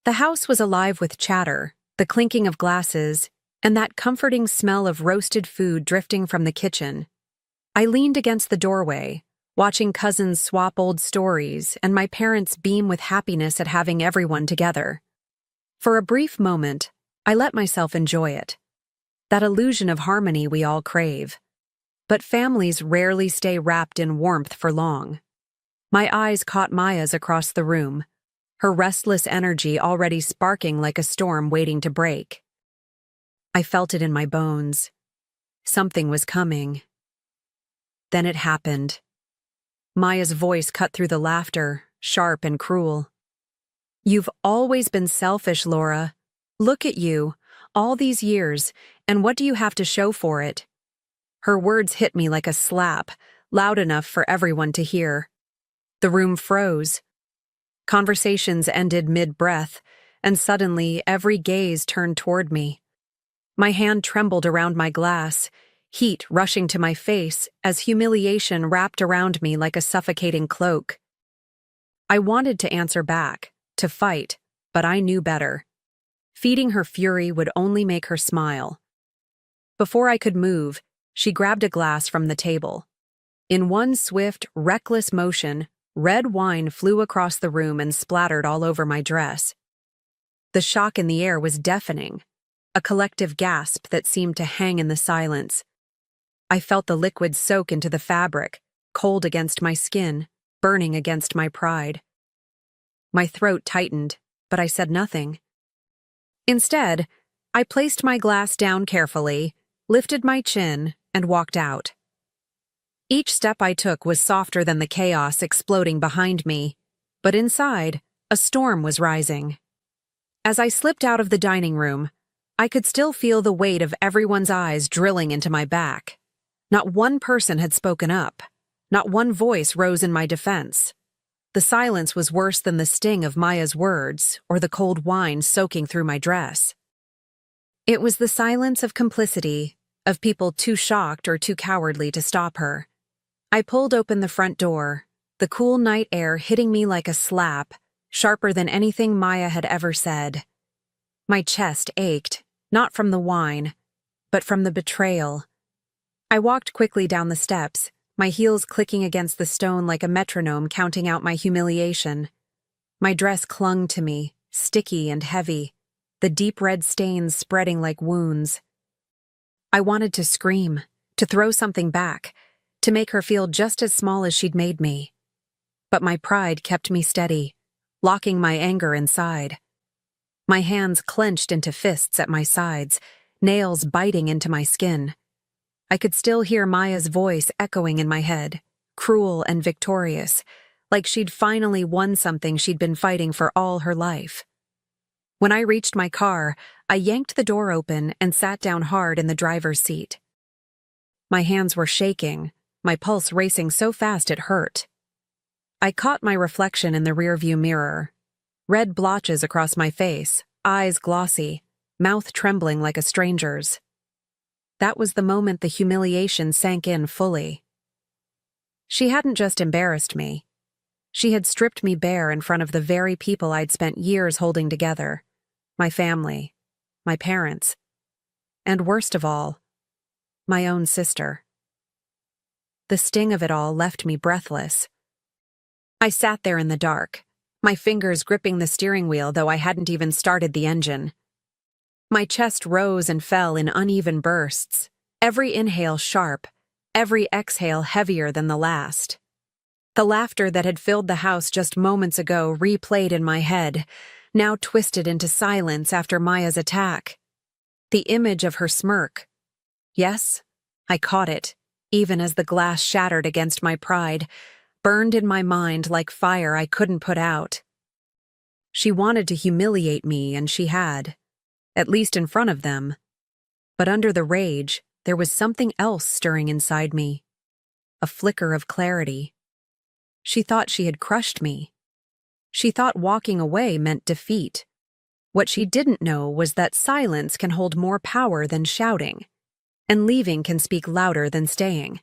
The house was alive with chatter, the clinking of glasses, and that comforting smell of roasted food drifting from the kitchen. I leaned against the doorway, watching cousins swap old stories and my parents beam with happiness at having everyone together. For a brief moment, I let myself enjoy it. That illusion of harmony we all crave. But families rarely stay wrapped in warmth for long. My eyes caught Maya's across the room, her restless energy already sparking like a storm waiting to break. I felt it in my bones. Something was coming. Then it happened. Maya's voice cut through the laughter, sharp and cruel. "You've always been selfish, Laura. Look at you, all these years, and what do you have to show for it?" Her words hit me like a slap, loud enough for everyone to hear. The room froze. Conversations ended mid-breath, and suddenly every gaze turned toward me. My hand trembled around my glass, heat rushing to my face as humiliation wrapped around me like a suffocating cloak. I wanted to answer back, to fight, but I knew better. Feeding her fury would only make her smile. Before I could move, she grabbed a glass from the table. In one swift, reckless motion, red wine flew across the room and splattered all over my dress. The shock in the air was deafening, a collective gasp that seemed to hang in the silence. I felt the liquid soak into the fabric, cold against my skin, burning against my pride. My throat tightened, but I said nothing. Instead, I placed my glass down carefully, lifted my chin, and walked out. Each step I took was softer than the chaos exploding behind me, but inside, a storm was rising. As I slipped out of the dining room, I could still feel the weight of everyone's eyes drilling into my back. Not one person had spoken up. Not one voice rose in my defense. The silence was worse than the sting of Maya's words or the cold wine soaking through my dress. It was the silence of complicity, of people too shocked or too cowardly to stop her. I pulled open the front door, the cool night air hitting me like a slap, sharper than anything Maya had ever said. My chest ached, not from the wine, but from the betrayal. I walked quickly down the steps, my heels clicking against the stone like a metronome counting out my humiliation. My dress clung to me, sticky and heavy, the deep red stains spreading like wounds. I wanted to scream, to throw something back, to make her feel just as small as she'd made me. But my pride kept me steady, locking my anger inside. My hands clenched into fists at my sides, nails biting into my skin. I could still hear Maya's voice echoing in my head, cruel and victorious, like she'd finally won something she'd been fighting for all her life. When I reached my car, I yanked the door open and sat down hard in the driver's seat. My hands were shaking, my pulse racing so fast it hurt. I caught my reflection in the rearview mirror. Red blotches across my face, eyes glossy, mouth trembling like a stranger's. That was the moment the humiliation sank in fully. She hadn't just embarrassed me. She had stripped me bare in front of the very people I'd spent years holding together. My family, my parents, and worst of all, my own sister. The sting of it all left me breathless. I sat there in the dark, my fingers gripping the steering wheel though I hadn't even started the engine. My chest rose and fell in uneven bursts, every inhale sharp, every exhale heavier than the last. The laughter that had filled the house just moments ago replayed in my head, now twisted into silence after Maya's attack. The image of her smirk. Yes, I caught it, even as the glass shattered against my pride, burned in my mind like fire I couldn't put out. She wanted to humiliate me, and she had, at least in front of them. But under the rage, there was something else stirring inside me. A flicker of clarity. She thought she had crushed me. She thought walking away meant defeat. What she didn't know was that silence can hold more power than shouting, and leaving can speak louder than staying.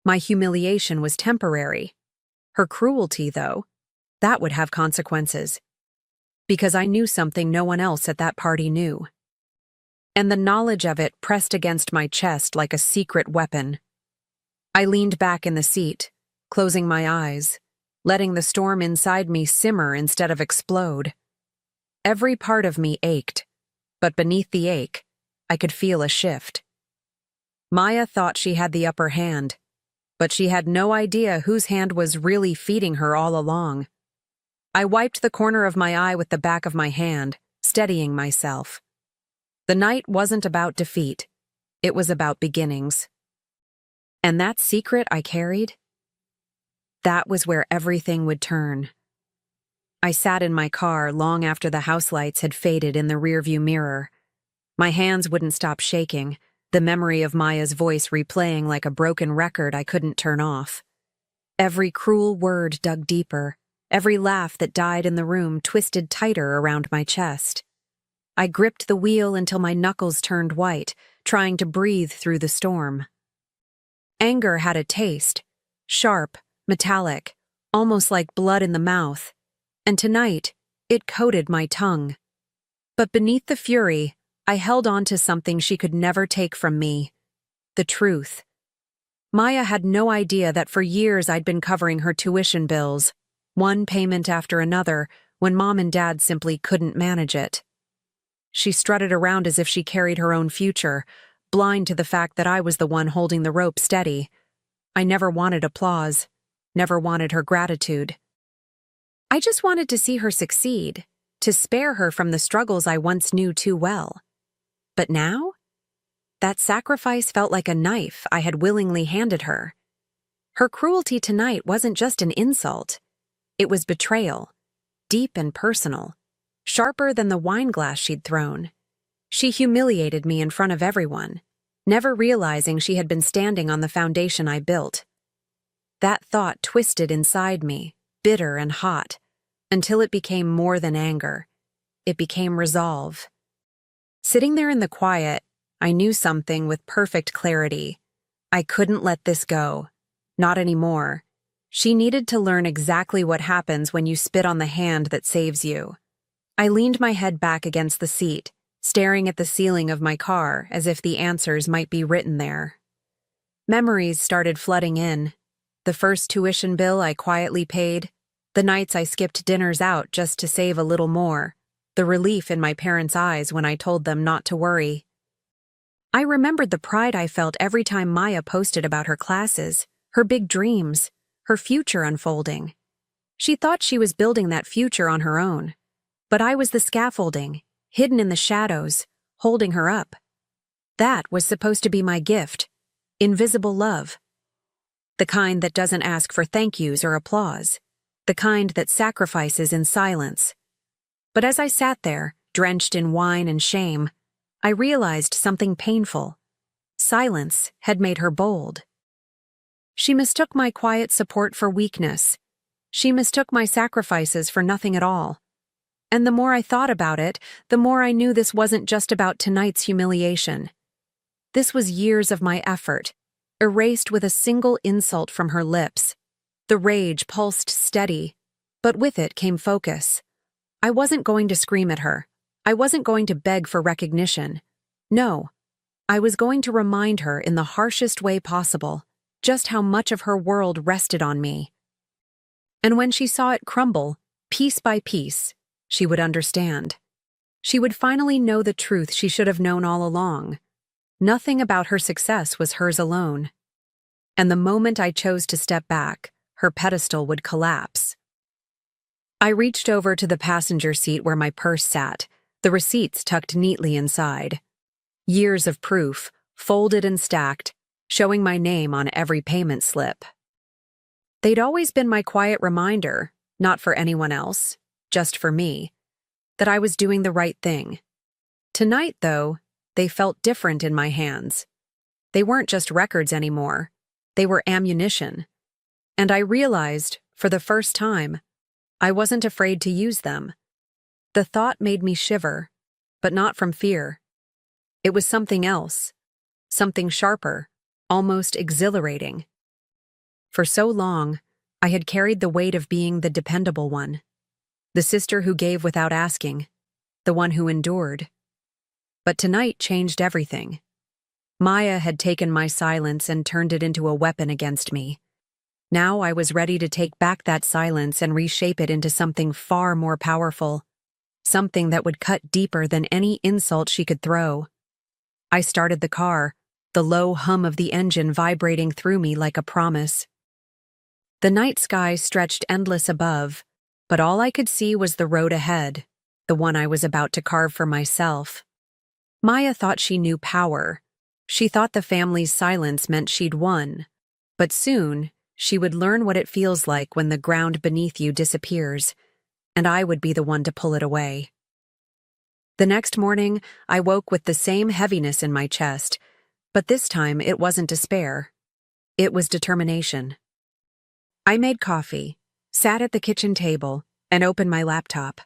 My humiliation was temporary. Her cruelty, though, that would have consequences. because I knew something no one else at that party knew. And the knowledge of it pressed against my chest like a secret weapon. I leaned back in the seat, closing my eyes, letting the storm inside me simmer instead of explode. Every part of me ached, but beneath the ache, I could feel a shift. Maya thought she had the upper hand, but she had no idea whose hand was really feeding her all along. I wiped the corner of my eye with the back of my hand, steadying myself. The night wasn't about defeat. It was about beginnings. And that secret I carried? That was where everything would turn. I sat in my car long after the house lights had faded in the rearview mirror. My hands wouldn't stop shaking, the memory of Maya's voice replaying like a broken record I couldn't turn off. Every cruel word dug deeper. Every laugh that died in the room twisted tighter around my chest. I gripped the wheel until my knuckles turned white, trying to breathe through the storm. Anger had a taste, sharp, metallic, almost like blood in the mouth, and tonight it coated my tongue. But beneath the fury, I held on to something she could never take from me: the truth. Maya had no idea that for years I'd been covering her tuition bills, one payment after another, when Mom and Dad simply couldn't manage it. She strutted around as if she carried her own future, blind to the fact that I was the one holding the rope steady. I never wanted applause, never wanted her gratitude. I just wanted to see her succeed, to spare her from the struggles I once knew too well. But now? That sacrifice felt like a knife I had willingly handed her. Her cruelty tonight wasn't just an insult. It was betrayal, deep and personal, sharper than the wine glass she'd thrown. She humiliated me in front of everyone, never realizing she had been standing on the foundation I built. That thought twisted inside me, bitter and hot, until it became more than anger. It became resolve. Sitting there in the quiet, I knew something with perfect clarity. I couldn't let this go. Not anymore. She needed to learn exactly what happens when you spit on the hand that saves you. I leaned my head back against the seat, staring at the ceiling of my car as if the answers might be written there. Memories started flooding in. The first tuition bill I quietly paid, the nights I skipped dinners out just to save a little more, the relief in my parents' eyes when I told them not to worry. I remembered the pride I felt every time Maya posted about her classes, her big dreams, her future unfolding. She thought she was building that future on her own, but I was the scaffolding, hidden in the shadows, holding her up. That was supposed to be my gift, invisible love. The kind that doesn't ask for thank yous or applause, the kind that sacrifices in silence. But as I sat there, drenched in wine and shame, I realized something painful. Silence had made her bold. She mistook my quiet support for weakness. She mistook my sacrifices for nothing at all. And the more I thought about it, the more I knew this wasn't just about tonight's humiliation. This was years of my effort, erased with a single insult from her lips. The rage pulsed steady, but with it came focus. I wasn't going to scream at her. I wasn't going to beg for recognition. No, I was going to remind her in the harshest way possible just how much of her world rested on me. And when she saw it crumble, piece by piece, she would understand. She would finally know the truth she should have known all along. Nothing about her success was hers alone. And the moment I chose to step back, her pedestal would collapse. I reached over to the passenger seat where my purse sat, the receipts tucked neatly inside. Years of proof, folded and stacked, showing my name on every payment slip. They'd always been my quiet reminder, not for anyone else, just for me, that I was doing the right thing. Tonight, though, they felt different in my hands. They weren't just records anymore. They were ammunition. And I realized, for the first time, I wasn't afraid to use them. The thought made me shiver, but not from fear. It was something else, something sharper, almost exhilarating. For so long, I had carried the weight of being the dependable one. the sister who gave without asking, the one who endured. But tonight changed everything. Maya had taken my silence and turned it into a weapon against me. Now I was ready to take back that silence and reshape it into something far more powerful, something that would cut deeper than any insult she could throw. I started the car, the low hum of the engine vibrating through me like a promise. The night sky stretched endless above, but all I could see was the road ahead, the one I was about to carve for myself. Maya thought she knew power. She thought the family's silence meant she'd won. But soon, she would learn what it feels like when the ground beneath you disappears, and I would be the one to pull it away. The next morning, I woke with the same heaviness in my chest, but this time it wasn't despair. It was determination. I made coffee, sat at the kitchen table, and opened my laptop.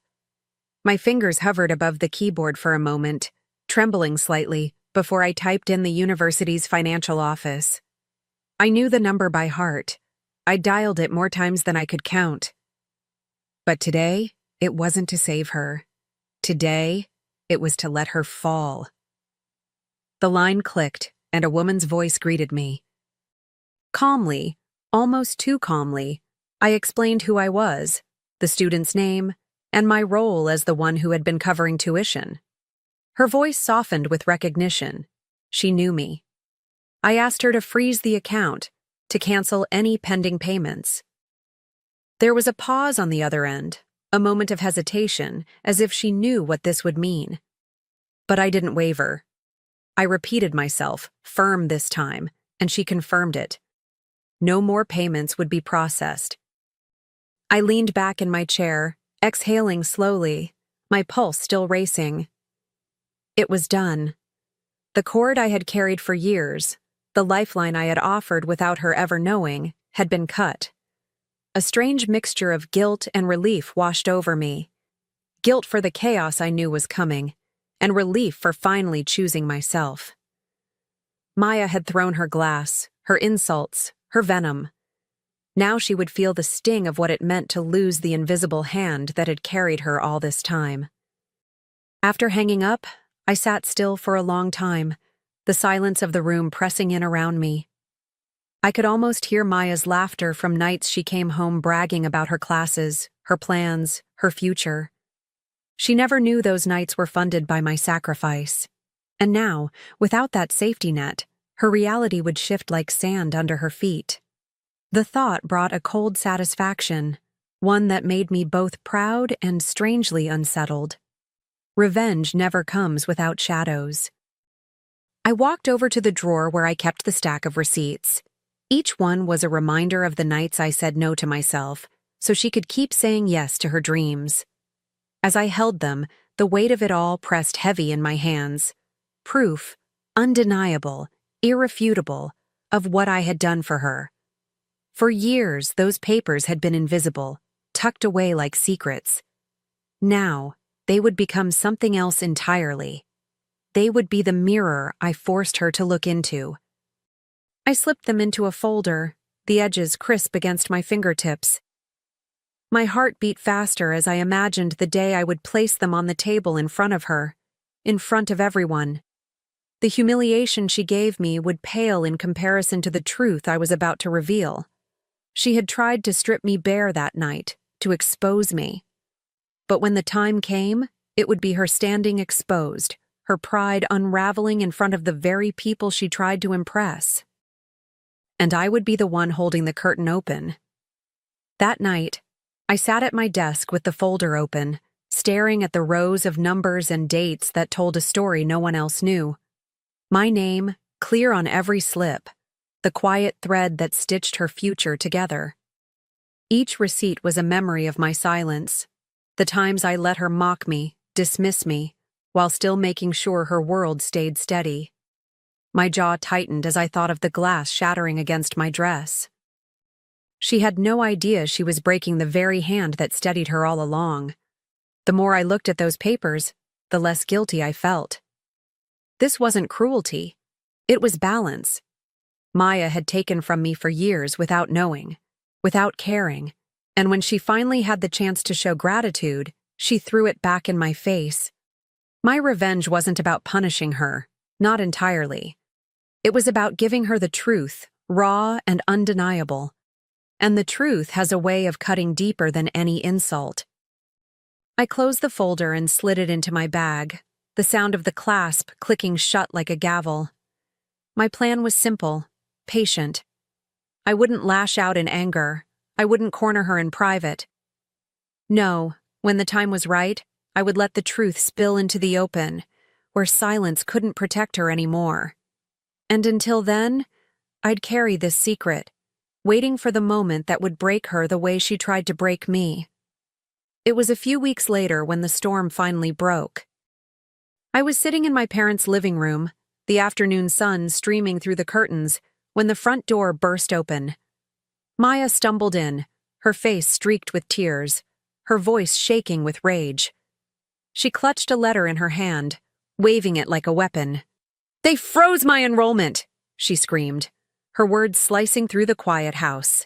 My fingers hovered above the keyboard for a moment, trembling slightly, before I typed in the university's financial office. I knew the number by heart. I dialed it more times than I could count. But today, it wasn't to save her. Today, it was to let her fall. The line clicked, and a woman's voice greeted me. Calmly, almost too calmly, I explained who I was, the student's name, and my role as the one who had been covering tuition. Her voice softened with recognition. She knew me. I asked her to freeze the account, to cancel any pending payments. There was a pause on the other end, a moment of hesitation, as if she knew what this would mean. But I didn't waver. I repeated myself, firm this time, and she confirmed it. No more payments would be processed. I leaned back in my chair, exhaling slowly, my pulse still racing. It was done. The cord I had carried for years, the lifeline I had offered without her ever knowing, had been cut. A strange mixture of guilt and relief washed over me. Guilt for the chaos I knew was coming, and relief for finally choosing myself. Maya had thrown her glass, her insults, her venom. Now she would feel the sting of what it meant to lose the invisible hand that had carried her all this time. After hanging up, I sat still for a long time, the silence of the room pressing in around me. I could almost hear Maya's laughter from nights she came home bragging about her classes, her plans, her future. She never knew those nights were funded by my sacrifice. And now, without that safety net, her reality would shift like sand under her feet. The thought brought a cold satisfaction, one that made me both proud and strangely unsettled. Revenge never comes without shadows. I walked over to the drawer where I kept the stack of receipts. Each one was a reminder of the nights I said no to myself, so she could keep saying yes to her dreams. As I held them, the weight of it all pressed heavy in my hands. Proof, undeniable, irrefutable, of what I had done for her. For years, those papers had been invisible, tucked away like secrets. Now, they would become something else entirely. They would be the mirror I forced her to look into. I slipped them into a folder, the edges crisp against my fingertips. My heart beat faster as I imagined the day I would place them on the table in front of her, in front of everyone. The humiliation she gave me would pale in comparison to the truth I was about to reveal. She had tried to strip me bare that night, to expose me. But when the time came, it would be her standing exposed, her pride unraveling in front of the very people she tried to impress. And I would be the one holding the curtain open. That night, I sat at my desk with the folder open, staring at the rows of numbers and dates that told a story no one else knew. My name, clear on every slip, the quiet thread that stitched her future together. Each receipt was a memory of my silence, the times I let her mock me, dismiss me, while still making sure her world stayed steady. My jaw tightened as I thought of the glass shattering against my dress. She had no idea she was breaking the very hand that steadied her all along. The more I looked at those papers, the less guilty I felt. This wasn't cruelty. It was balance. Maya had taken from me for years without knowing, without caring, And when she finally had the chance to show gratitude, she threw it back in my face. My revenge wasn't about punishing her, not entirely. It was about giving her the truth, raw and undeniable. And the truth has a way of cutting deeper than any insult. I closed the folder and slid it into my bag, the sound of the clasp clicking shut like a gavel. My plan was simple, patient. I wouldn't lash out in anger. I wouldn't corner her in private. No, when the time was right, I would let the truth spill into the open, where silence couldn't protect her anymore. And until then, I'd carry this secret, waiting for the moment that would break her the way she tried to break me. It was a few weeks later when the storm finally broke. I was sitting in my parents' living room, the afternoon sun streaming through the curtains, when the front door burst open. Maya stumbled in, her face streaked with tears, her voice shaking with rage. She clutched a letter in her hand, waving it like a weapon. "They froze my enrollment!" she screamed, her words slicing through the quiet house.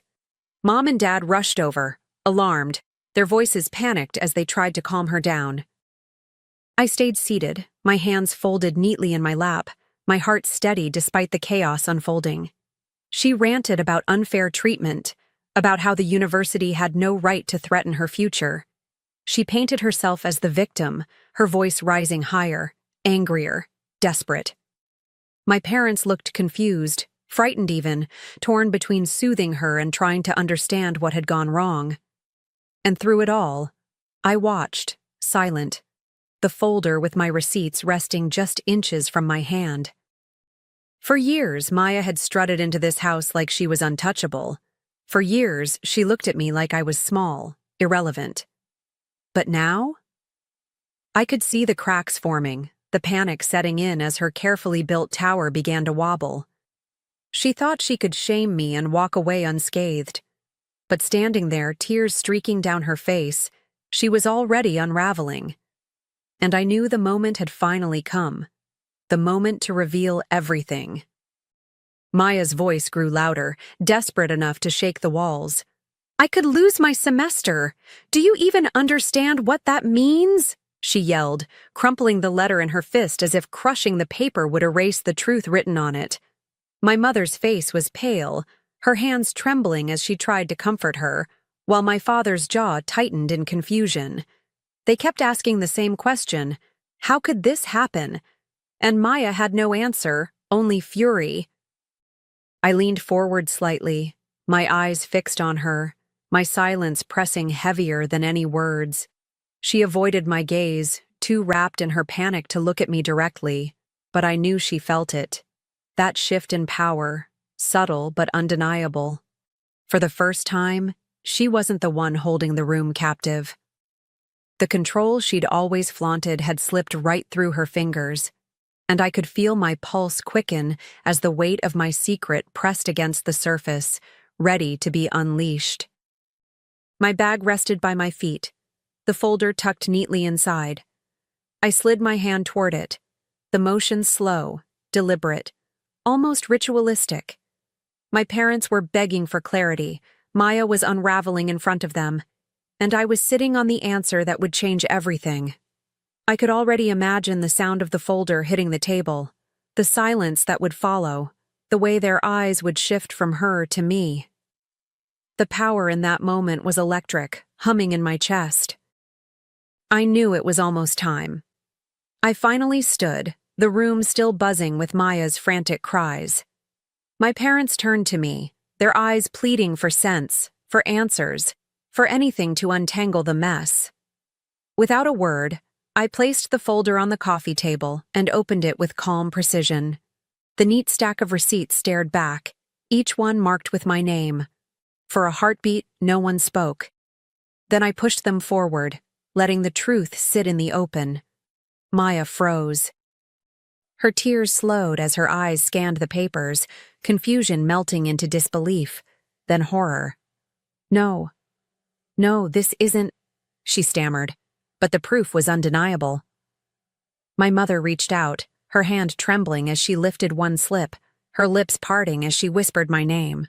Mom and Dad rushed over, alarmed, their voices panicked as they tried to calm her down. I stayed seated, my hands folded neatly in my lap, my heart steady despite the chaos unfolding. She ranted about unfair treatment, about how the university had no right to threaten her future. She painted herself as the victim, her voice rising higher, angrier, desperate. My parents looked confused, frightened even, torn between soothing her and trying to understand what had gone wrong. And through it all, I watched, silent, the folder with my receipts resting just inches from my hand. For years, Maya had strutted into this house like she was untouchable. For years, she looked at me like I was small, irrelevant. But now? I could see the cracks forming, the panic setting in as her carefully built tower began to wobble. She thought she could shame me and walk away unscathed. But standing there, tears streaking down her face, she was already unraveling. And I knew the moment had finally come. The moment to reveal everything. Maya's voice grew louder, desperate enough to shake the walls. "I could lose my semester. Do you even understand what that means?" she yelled, crumpling the letter in her fist as if crushing the paper would erase the truth written on it. My mother's face was pale, her hands trembling as she tried to comfort her, while my father's jaw tightened in confusion. They kept asking the same question, how could this happen? And Maya had no answer, only fury. I leaned forward slightly, my eyes fixed on her, my silence pressing heavier than any words. She avoided my gaze, too wrapped in her panic to look at me directly, but I knew she felt it. That shift in power, subtle but undeniable. For the first time, she wasn't the one holding the room captive. The control she'd always flaunted had slipped right through her fingers, and I could feel my pulse quicken as the weight of my secret pressed against the surface, ready to be unleashed. My bag rested by my feet, the folder tucked neatly inside. I slid my hand toward it, the motion slow, deliberate, almost ritualistic. My parents were begging for clarity, Maya was unraveling in front of them, and I was sitting on the answer that would change everything. I could already imagine the sound of the folder hitting the table, the silence that would follow, the way their eyes would shift from her to me. The power in that moment was electric, humming in my chest. I knew it was almost time. I finally stood, the room still buzzing with Maya's frantic cries. My parents turned to me, their eyes pleading for sense, for answers, for anything to untangle the mess. Without a word, I placed the folder on the coffee table and opened it with calm precision. The neat stack of receipts stared back, each one marked with my name. For a heartbeat, no one spoke. Then I pushed them forward, letting the truth sit in the open. Maya froze. Her tears slowed as her eyes scanned the papers, confusion melting into disbelief, then horror. "No, this isn't," she stammered. But the proof was undeniable. My mother reached out, her hand trembling as she lifted one slip, her lips parting as she whispered my name.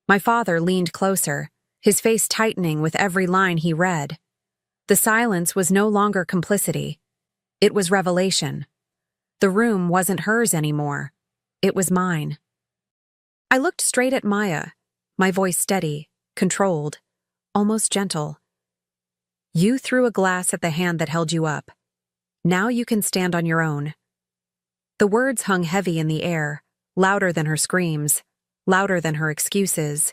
My father leaned closer, his face tightening with every line he read. The silence was no longer complicity. It was revelation. The room wasn't hers anymore. It was mine. I looked straight at Maya, my voice steady, controlled, almost gentle. You threw a glass at the hand that held you up. Now you can stand on your own. The words hung heavy in the air, louder than her screams, louder than her excuses.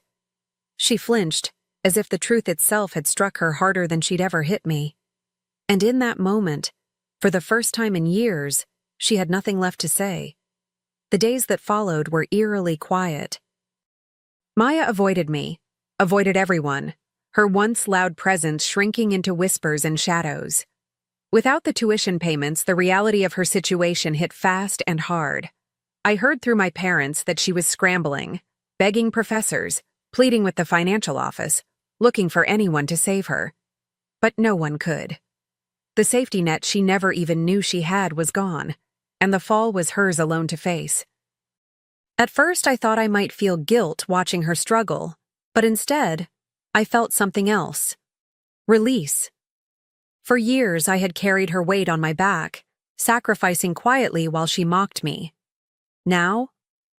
She flinched, as if the truth itself had struck her harder than she'd ever hit me. And in that moment, for the first time in years, she had nothing left to say. The days that followed were eerily quiet. Maya avoided me, avoided everyone, her once loud presence shrinking into whispers and shadows. Without the tuition payments, the reality of her situation hit fast and hard. I heard through my parents that she was scrambling, begging professors, pleading with the financial office, looking for anyone to save her. But no one could. The safety net she never even knew she had was gone, and the fall was hers alone to face. At first, I thought I might feel guilt watching her struggle, but instead, I felt something else. Release. For years, I had carried her weight on my back, sacrificing quietly while she mocked me. Now,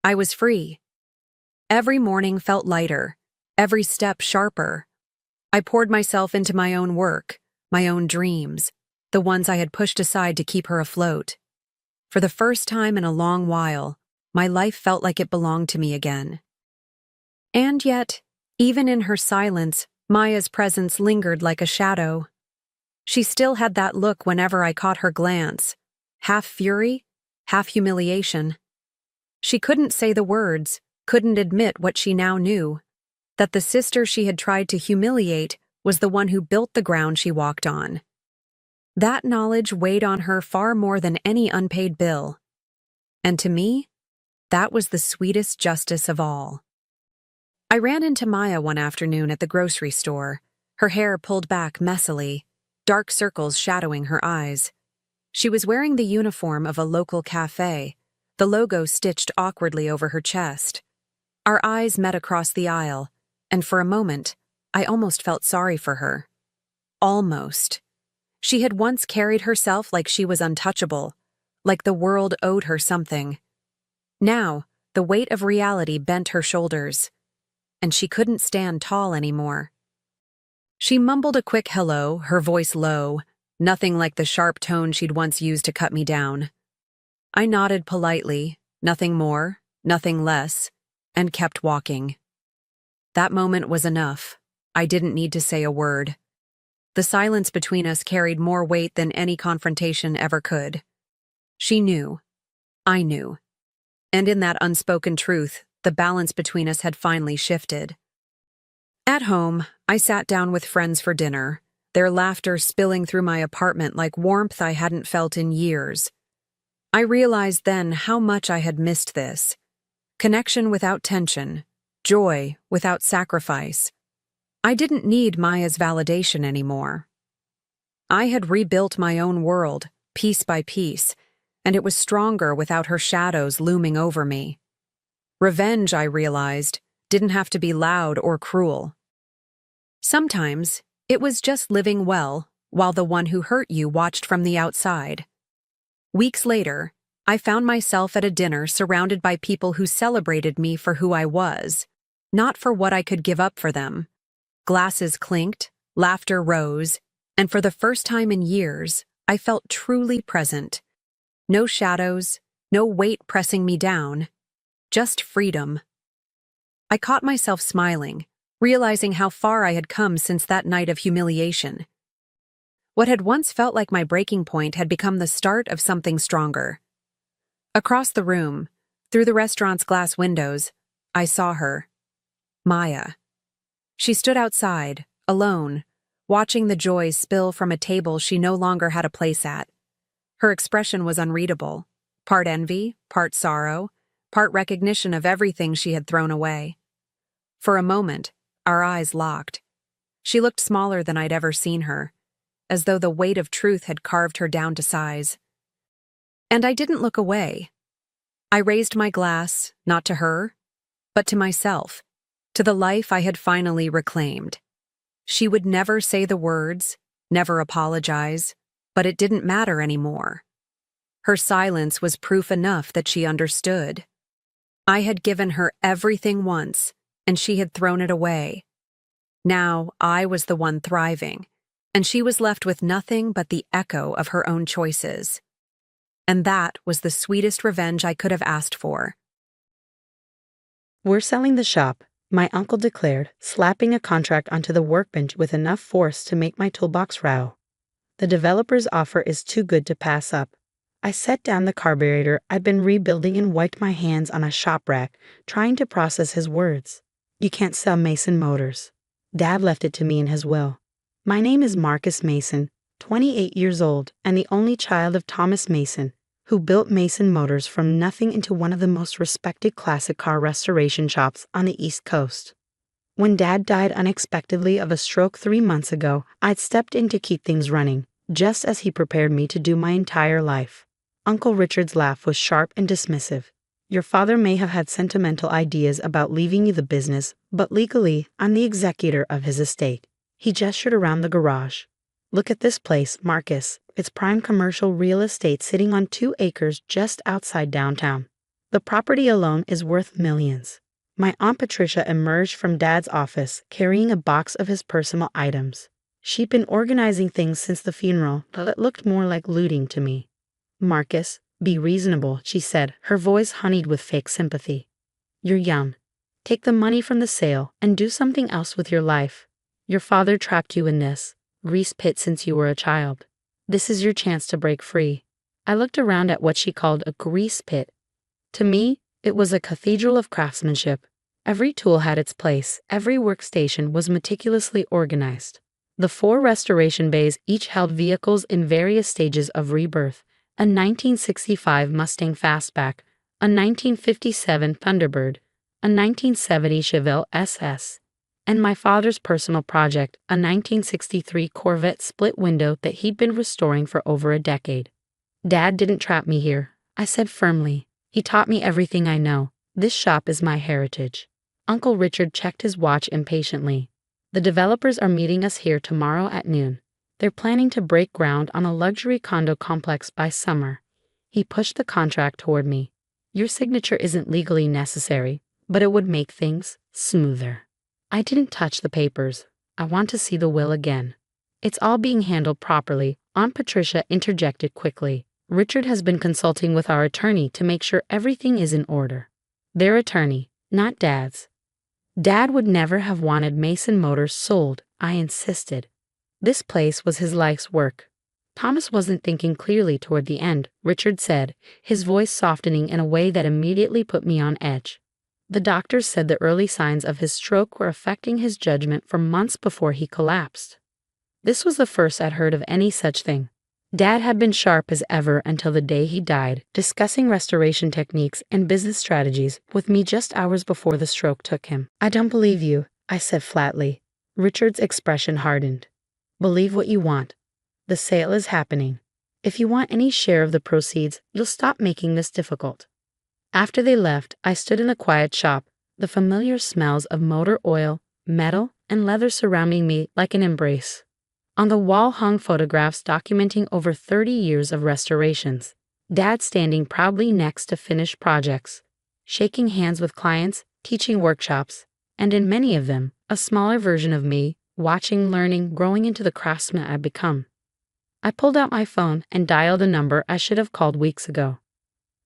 I was free. Every morning felt lighter, every step sharper. I poured myself into my own work, my own dreams, the ones I had pushed aside to keep her afloat. For the first time in a long while, my life felt like it belonged to me again. And yet, even in her silence, Maya's presence lingered like a shadow. She still had that look whenever I caught her glance, half fury, half humiliation. She couldn't say the words, couldn't admit what she now knew, that the sister she had tried to humiliate was the one who built the ground she walked on. That knowledge weighed on her far more than any unpaid bill. And to me, that was the sweetest justice of all. I ran into Maya one afternoon at the grocery store, her hair pulled back messily, dark circles shadowing her eyes. She was wearing the uniform of a local cafe, the logo stitched awkwardly over her chest. Our eyes met across the aisle, and for a moment, I almost felt sorry for her. Almost. She had once carried herself like she was untouchable, like the world owed her something. Now, the weight of reality bent her shoulders, and she couldn't stand tall anymore. She mumbled a quick hello, her voice low, nothing like the sharp tone she'd once used to cut me down. I nodded politely, nothing more, nothing less, and kept walking. That moment was enough. I didn't need to say a word. The silence between us carried more weight than any confrontation ever could. She knew. I knew. And in that unspoken truth, the balance between us had finally shifted. At home, I sat down with friends for dinner, their laughter spilling through my apartment like warmth I hadn't felt in years. I realized then how much I had missed this. Connection without tension, joy without sacrifice. I didn't need Maya's validation anymore. I had rebuilt my own world, piece by piece, and it was stronger without her shadows looming over me. Revenge, I realized, didn't have to be loud or cruel. Sometimes, it was just living well while the one who hurt you watched from the outside. Weeks later, I found myself at a dinner surrounded by people who celebrated me for who I was, not for what I could give up for them. Glasses clinked, laughter rose, and for the first time in years, I felt truly present. No shadows, no weight pressing me down, just freedom. I caught myself smiling, realizing how far I had come since that night of humiliation. What had once felt like my breaking point had become the start of something stronger. Across the room, through the restaurant's glass windows, I saw her. Maya. She stood outside, alone, watching the joy spill from a table she no longer had a place at. Her expression was unreadable, part envy, part sorrow, part recognition of everything she had thrown away. For a moment, our eyes locked. She looked smaller than I'd ever seen her, as though the weight of truth had carved her down to size. And I didn't look away. I raised my glass, not to her, but to myself, to the life I had finally reclaimed. She would never say the words, never apologize, but it didn't matter anymore. Her silence was proof enough that she understood. I had given her everything once, and she had thrown it away. Now I was the one thriving, and she was left with nothing but the echo of her own choices. And that was the sweetest revenge I could have asked for. "We're selling the shop," my uncle declared, slapping a contract onto the workbench with enough force to make my toolbox rattle. "The developer's offer is too good to pass up." I set down the carburetor I'd been rebuilding and wiped my hands on a shop rack, trying to process his words. "You can't sell Mason Motors. Dad left it to me in his will. My name is Marcus Mason, 28 years old, and the only child of Thomas Mason, who built Mason Motors from nothing into one of the most respected classic car restoration shops on the East Coast. When Dad died unexpectedly of a stroke 3 months ago, I'd stepped in to keep things running, just as he prepared me to do my entire life." Uncle Richard's laugh was sharp and dismissive. "Your father may have had sentimental ideas about leaving you the business, but legally, I'm the executor of his estate." He gestured around the garage. "Look at this place, Marcus. It's prime commercial real estate sitting on 2 acres just outside downtown. The property alone is worth millions." My Aunt Patricia emerged from Dad's office, carrying a box of his personal items. She'd been organizing things since the funeral, but it looked more like looting to me. "Marcus, be reasonable," she said, her voice honeyed with fake sympathy. "You're young. Take the money from the sale and do something else with your life. Your father trapped you in this grease pit since you were a child. This is your chance to break free." I looked around at what she called a grease pit. To me, it was a cathedral of craftsmanship. Every tool had its place, every workstation was meticulously organized. The 4 restoration bays each held vehicles in various stages of rebirth: a 1965 Mustang Fastback, a 1957 Thunderbird, a 1970 Chevelle SS, and my father's personal project, a 1963 Corvette split window that he'd been restoring for over a decade. "Dad didn't trap me here," I said firmly. "He taught me everything I know. This shop is my heritage." Uncle Richard checked his watch impatiently. "The developers are meeting us here tomorrow at noon. They're planning to break ground on a luxury condo complex by summer." He pushed the contract toward me. "Your signature isn't legally necessary, but it would make things smoother." I didn't touch the papers. "I want to see the will again." "It's all being handled properly," Aunt Patricia interjected quickly. "Richard has been consulting with our attorney to make sure everything is in order." "Their attorney, not Dad's." "Dad would never have wanted Mason Motors sold," I insisted. "This place was his life's work." "Thomas wasn't thinking clearly toward the end," Richard said, his voice softening in a way that immediately put me on edge. "The doctors said the early signs of his stroke were affecting his judgment for months before he collapsed." This was the first I'd heard of any such thing. Dad had been sharp as ever until the day he died, discussing restoration techniques and business strategies with me just hours before the stroke took him. "I don't believe you," I said flatly. Richard's expression hardened. "Believe what you want. The sale is happening. If you want any share of the proceeds, you'll stop making this difficult." After they left, I stood in the quiet shop, the familiar smells of motor oil, metal, and leather surrounding me like an embrace. On the wall hung photographs documenting over 30 years of restorations. Dad standing proudly next to finished projects, shaking hands with clients, teaching workshops, and in many of them, a smaller version of me, watching, learning, growing into the craftsman I'd become. I pulled out my phone and dialed a number I should have called weeks ago.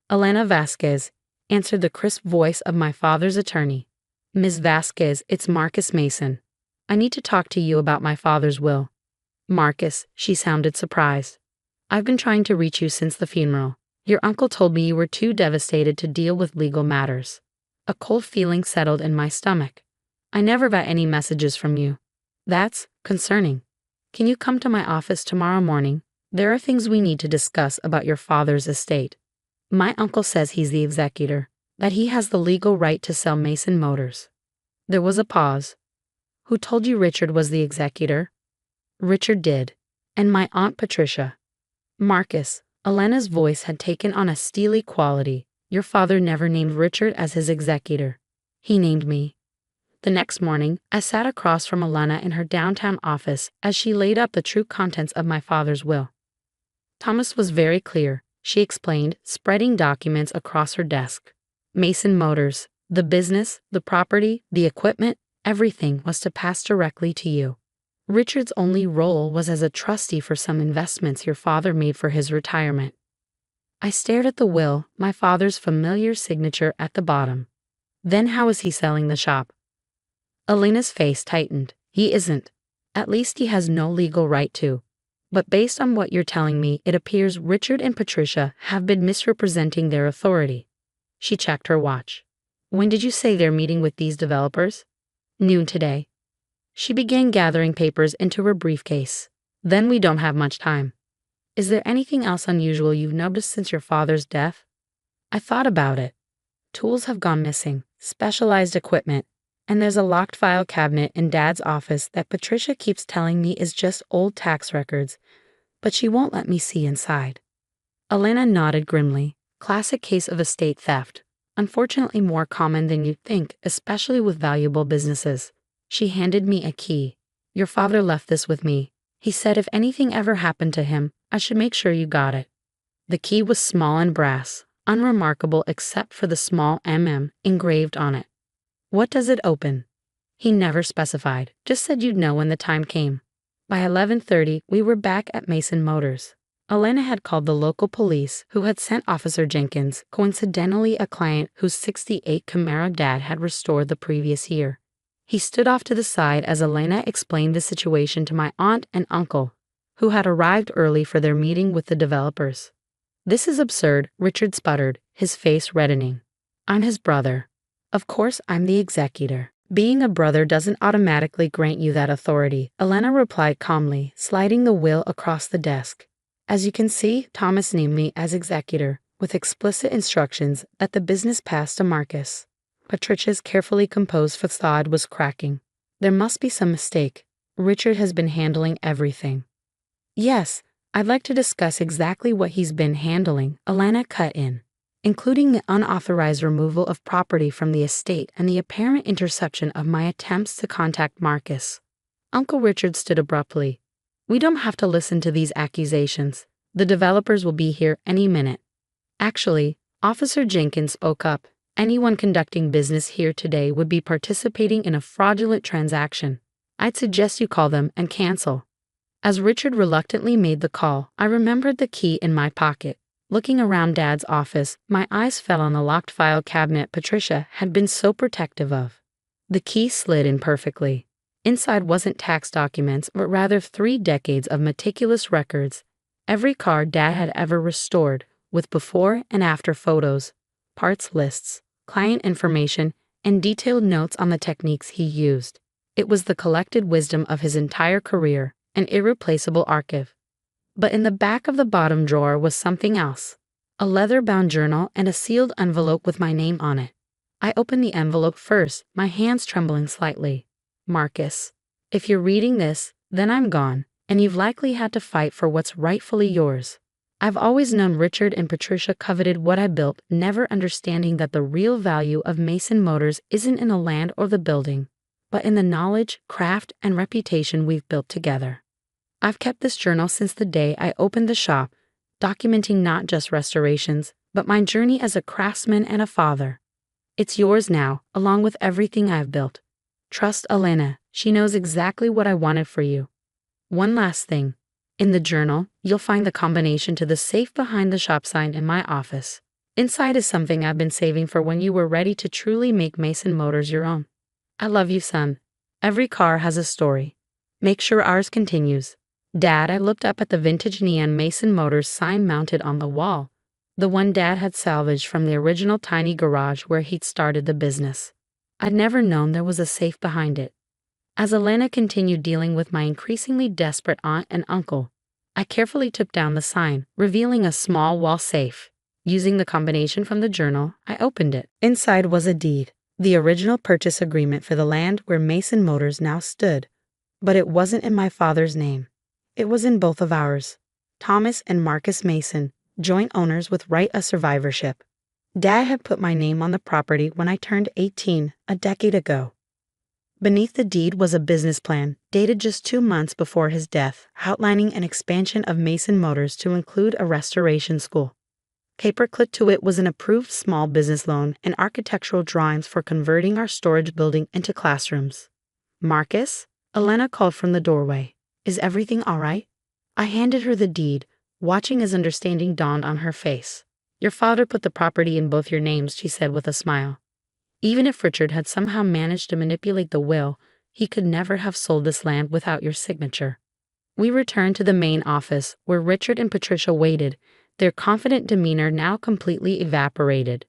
"Elena Vasquez," answered the crisp voice of my father's attorney. "Ms. Vasquez, it's Marcus Mason. I need to talk to you about my father's will." "Marcus," she sounded surprised. "I've been trying to reach you since the funeral. Your uncle told me you were too devastated to deal with legal matters." A cold feeling settled in my stomach. "I never got any messages from you." "That's concerning. Can you come to my office tomorrow morning? There are things we need to discuss about your father's estate. My uncle says he's the executor, that he has the legal right to sell Mason Motors." There was a pause. "Who told you Richard was the executor?" "Richard did. And my Aunt Patricia." "Marcus," Elena's voice had taken on a steely quality, "your father never named Richard as his executor. He named me." The next morning, I sat across from Alana in her downtown office as she laid out the true contents of my father's will. Thomas was very clear, she explained, spreading documents across her desk. Mason Motors, the business, the property, the equipment, everything was to pass directly to you. Richard's only role was as a trustee for some investments your father made for his retirement. I stared at the will, my father's familiar signature at the bottom. Then how is he selling the shop? Elena's face tightened. He isn't. At least he has no legal right to. But based on what you're telling me, it appears Richard and Patricia have been misrepresenting their authority. She checked her watch. When did you say they're meeting with these developers? Noon today. She began gathering papers into her briefcase. Then we don't have much time. Is there anything else unusual you've noticed since your father's death? I thought about it. Tools have gone missing, specialized equipment, and there's a locked file cabinet in Dad's office that Patricia keeps telling me is just old tax records, but she won't let me see inside. Elena nodded grimly. Classic case of estate theft. Unfortunately more common than you'd think, especially with valuable businesses. She handed me a key. Your father left this with me. He said if anything ever happened to him, I should make sure you got it. The key was small and brass, unremarkable except for the small MM engraved on it. What does it open? He never specified, just said you'd know when the time came. By 11:30, we were back at Mason Motors. Elena had called the local police, who had sent Officer Jenkins, coincidentally a client whose '68 Camaro Dad had restored the previous year. He stood off to the side as Elena explained the situation to my aunt and uncle, who had arrived early for their meeting with the developers. This is absurd, Richard sputtered, his face reddening. I'm his brother. Of course I'm the executor. Being a brother doesn't automatically grant you that authority, Elena replied calmly, sliding the will across the desk. As you can see, Thomas named me as executor, with explicit instructions that the business pass to Marcus. Patricia's carefully composed facade was cracking. There must be some mistake. Richard has been handling everything. Yes, I'd like to discuss exactly what he's been handling, Elena cut in, including the unauthorized removal of property from the estate and the apparent interception of my attempts to contact Marcus. Uncle Richard stood abruptly. We don't have to listen to these accusations. The developers will be here any minute. Actually, Officer Jenkins spoke up. Anyone conducting business here today would be participating in a fraudulent transaction. I'd suggest you call them and cancel. As Richard reluctantly made the call, I remembered the key in my pocket. Looking around Dad's office, my eyes fell on the locked file cabinet Patricia had been so protective of. The key slid in perfectly. Inside wasn't tax documents, but rather 3 decades of meticulous records. Every car Dad had ever restored, with before and after photos, parts lists, client information, and detailed notes on the techniques he used. It was the collected wisdom of his entire career, an irreplaceable archive. But in the back of the bottom drawer was something else. A leather-bound journal and a sealed envelope with my name on it. I opened the envelope first, my hands trembling slightly. Marcus, if you're reading this, then I'm gone, and you've likely had to fight for what's rightfully yours. I've always known Richard and Patricia coveted what I built, never understanding that the real value of Mason Motors isn't in the land or the building, but in the knowledge, craft, and reputation we've built together. I've kept this journal since the day I opened the shop, documenting not just restorations, but my journey as a craftsman and a father. It's yours now, along with everything I've built. Trust Elena, she knows exactly what I wanted for you. One last thing. In the journal, you'll find the combination to the safe behind the shop sign in my office. Inside is something I've been saving for when you were ready to truly make Mason Motors your own. I love you, son. Every car has a story. Make sure ours continues. Dad, I looked up at the vintage neon Mason Motors sign mounted on the wall, the one Dad had salvaged from the original tiny garage where he'd started the business. I'd never known there was a safe behind it. As Elena continued dealing with my increasingly desperate aunt and uncle, I carefully took down the sign, revealing a small wall safe. Using the combination from the journal, I opened it. Inside was a deed, the original purchase agreement for the land where Mason Motors now stood. But it wasn't in my father's name. It was in both of ours. Thomas and Marcus Mason, joint owners with right of survivorship. Dad had put my name on the property when I turned 18, a decade ago. Beneath the deed was a business plan, dated just 2 months before his death, outlining an expansion of Mason Motors to include a restoration school. Paperclip to it was an approved small business loan and architectural drawings for converting our storage building into classrooms. "Marcus?" Elena called from the doorway. "Is everything all right?" I handed her the deed, watching as understanding dawned on her face. "Your father put the property in both your names," she said with a smile. "Even if Richard had somehow managed to manipulate the will, he could never have sold this land without your signature." We returned to the main office, where Richard and Patricia waited, their confident demeanor now completely evaporated.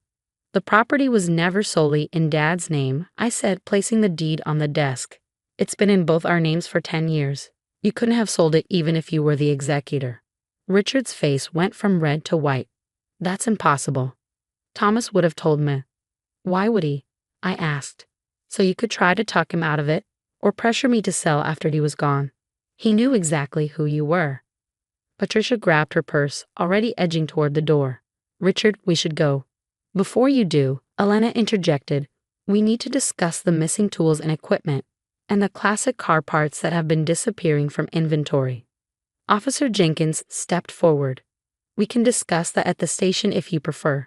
"The property was never solely in Dad's name," I said, placing the deed on the desk. "It's been in both our names for 10 years. You couldn't have sold it even if you were the executor." Richard's face went from red to white. "That's impossible. Thomas would have told me." "Why would he?" I asked. "So you could try to talk him out of it, or pressure me to sell after he was gone. He knew exactly who you were." Patricia grabbed her purse, already edging toward the door. "Richard, we should go." "Before you do," Elena interjected, "we need to discuss the missing tools and equipment, and the classic car parts that have been disappearing from inventory." Officer Jenkins stepped forward. "We can discuss that at the station if you prefer."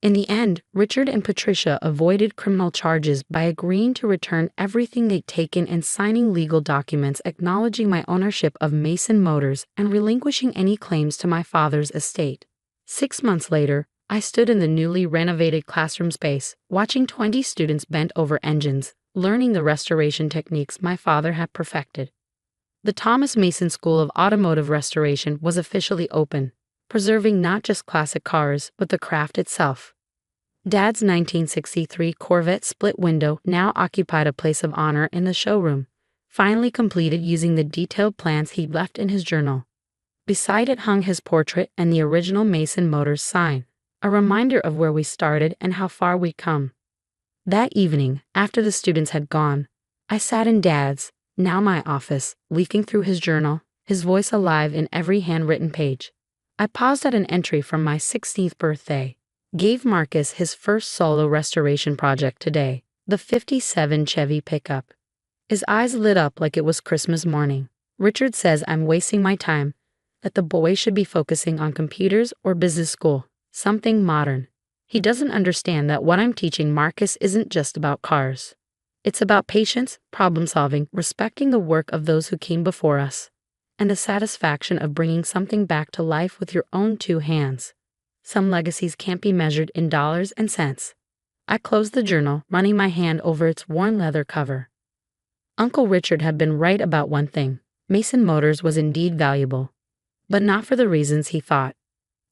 In the end, Richard and Patricia avoided criminal charges by agreeing to return everything they'd taken and signing legal documents acknowledging my ownership of Mason Motors and relinquishing any claims to my father's estate. 6 months later, I stood in the newly renovated classroom space, watching 20 students bent over engines, learning the restoration techniques my father had perfected. The Thomas Mason School of Automotive Restoration was officially open, preserving not just classic cars, but the craft itself. Dad's 1963 Corvette split window now occupied a place of honor in the showroom, finally completed using the detailed plans he'd left in his journal. Beside it hung his portrait and the original Mason Motors sign, a reminder of where we started and how far we'd come. That evening, after the students had gone, I sat in Dad's, now my office, leafing through his journal, his voice alive in every handwritten page. I paused at an entry from my 16th birthday. "Gave Marcus his first solo restoration project today, the '57 Chevy pickup." His eyes lit up like it was Christmas morning. "Richard says I'm wasting my time, that the boy should be focusing on computers or business school, something modern. He doesn't understand that what I'm teaching Marcus isn't just about cars. It's about patience, problem solving, respecting the work of those who came before us, and the satisfaction of bringing something back to life with your own 2 hands. Some legacies can't be measured in dollars and cents." I closed the journal, running my hand over its worn leather cover. Uncle Richard had been right about one thing. Mason Motors was indeed valuable, but not for the reasons he thought.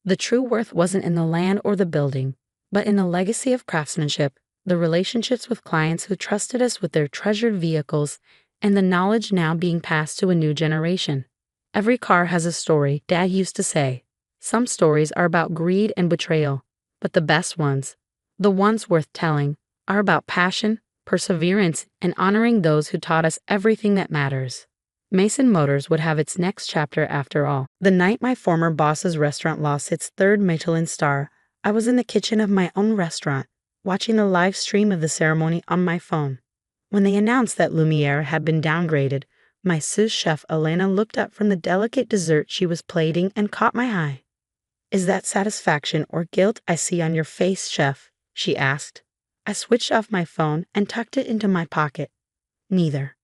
The true worth wasn't in the land or the building, but in the legacy of craftsmanship, the relationships with clients who trusted us with their treasured vehicles, and the knowledge now being passed to a new generation. "Every car has a story," Dad used to say. "Some stories are about greed and betrayal, but the best ones, the ones worth telling, are about passion, perseverance, and honoring those who taught us everything that matters." Mason Motors would have its next chapter after all. The night my former boss's restaurant lost its 3rd Michelin-star, I was in the kitchen of my own restaurant, watching the live stream of the ceremony on my phone. When they announced that Lumiere had been downgraded, my sous chef Elena looked up from the delicate dessert she was plating and caught my eye. "Is that satisfaction or guilt I see on your face, chef?" she asked. I switched off my phone and tucked it into my pocket. "Neither.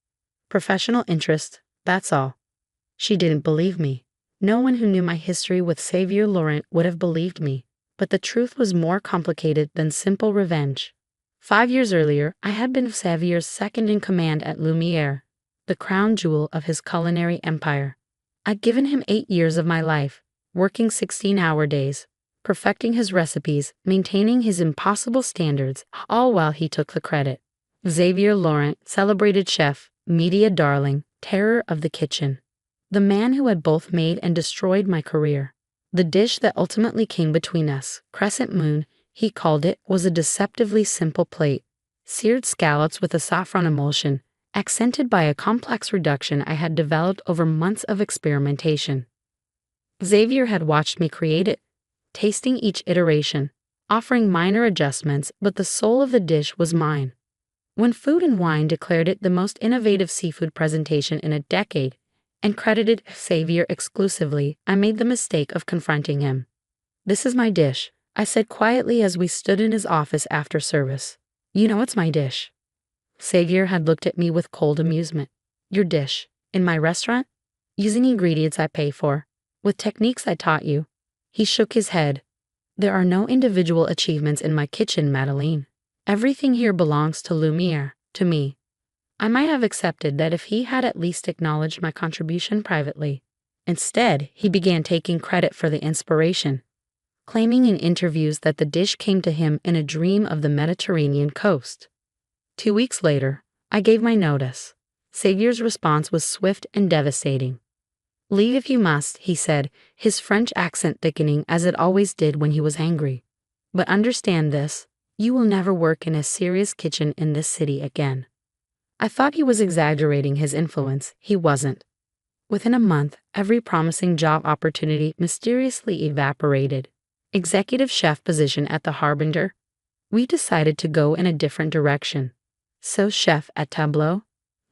Professional interest, that's all." She didn't believe me. No one who knew my history with Xavier Laurent would have believed me, but the truth was more complicated than simple revenge. 5 years earlier, I had been Xavier's second-in-command at Lumiere, the crown jewel of his culinary empire. I'd given him 8 years of my life, working 16-hour days, perfecting his recipes, maintaining his impossible standards, all while he took the credit. Xavier Laurent, celebrated chef, media darling, terror of the kitchen. The man who had both made and destroyed my career. The dish that ultimately came between us, Crescent Moon, he called it, was a deceptively simple plate. Seared scallops with a saffron emulsion, accented by a complex reduction I had developed over months of experimentation. Xavier had watched me create it, tasting each iteration, offering minor adjustments, but the soul of the dish was mine. When Food and Wine declared it the most innovative seafood presentation in a decade and credited Xavier exclusively, I made the mistake of confronting him. "This is my dish," I said quietly as we stood in his office after service. "You know it's my dish." Xavier had looked at me with cold amusement. "Your dish? In my restaurant? Using ingredients I pay for? With techniques I taught you?" He shook his head. "There are no individual achievements in my kitchen, Madeline. Everything here belongs to Lumiere, to me." I might have accepted that if he had at least acknowledged my contribution privately. Instead, he began taking credit for the inspiration, claiming in interviews that the dish came to him in a dream of the Mediterranean coast. 2 weeks later, I gave my notice. Xavier's response was swift and devastating. "Leave if you must," he said, his French accent thickening as it always did when he was angry. "But understand this, you will never work in a serious kitchen in this city again." I thought he was exaggerating his influence. He wasn't. Within a month, every promising job opportunity mysteriously evaporated. Executive chef position at the Harbinger? We decided to go in a different direction. So chef at Tableau?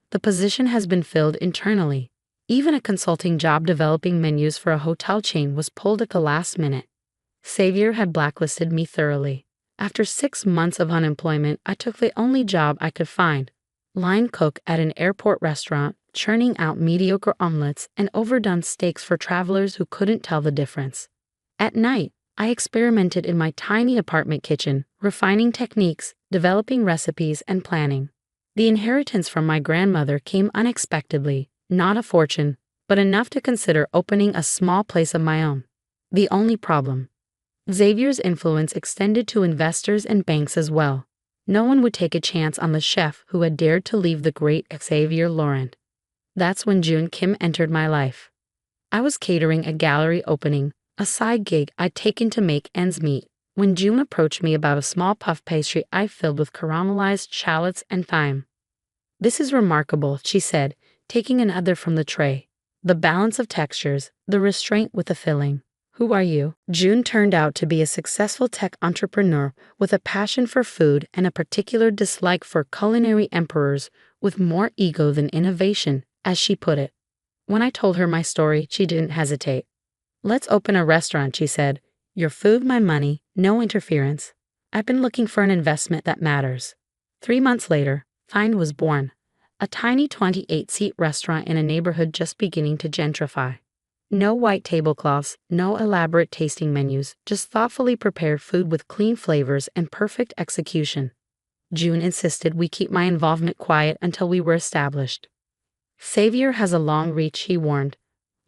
The position has been filled internally. Even a consulting job developing menus for a hotel chain was pulled at the last minute. Xavier had blacklisted me thoroughly. After 6 months of unemployment, I took the only job I could find. Line cook at an airport restaurant, churning out mediocre omelets and overdone steaks for travelers who couldn't tell the difference. At night, I experimented in my tiny apartment kitchen, refining techniques, developing recipes, and planning. The inheritance from my grandmother came unexpectedly, not a fortune, but enough to consider opening a small place of my own. The only problem: Xavier's influence extended to investors and banks as well. No one would take a chance on the chef who had dared to leave the great Xavier Laurent. That's when June Kim entered my life. I was catering a gallery opening, a side gig I'd taken to make ends meet, when June approached me about a small puff pastry I filled with caramelized shallots and thyme. "This is remarkable," she said, taking another from the tray. "The balance of textures, the restraint with the filling. Who are you?" June turned out to be a successful tech entrepreneur with a passion for food and a particular dislike for culinary emperors with more ego than innovation, as she put it. When I told her my story, she didn't hesitate. "Let's open a restaurant," she said. "Your food, my money, no interference. I've been looking for an investment that matters." 3 months later, Find was born, a tiny 28-seat restaurant in a neighborhood just beginning to gentrify. No white tablecloths, no elaborate tasting menus, just thoughtfully prepared food with clean flavors and perfect execution. June insisted we keep my involvement quiet until we were established. "Xavier has a long reach," he warned.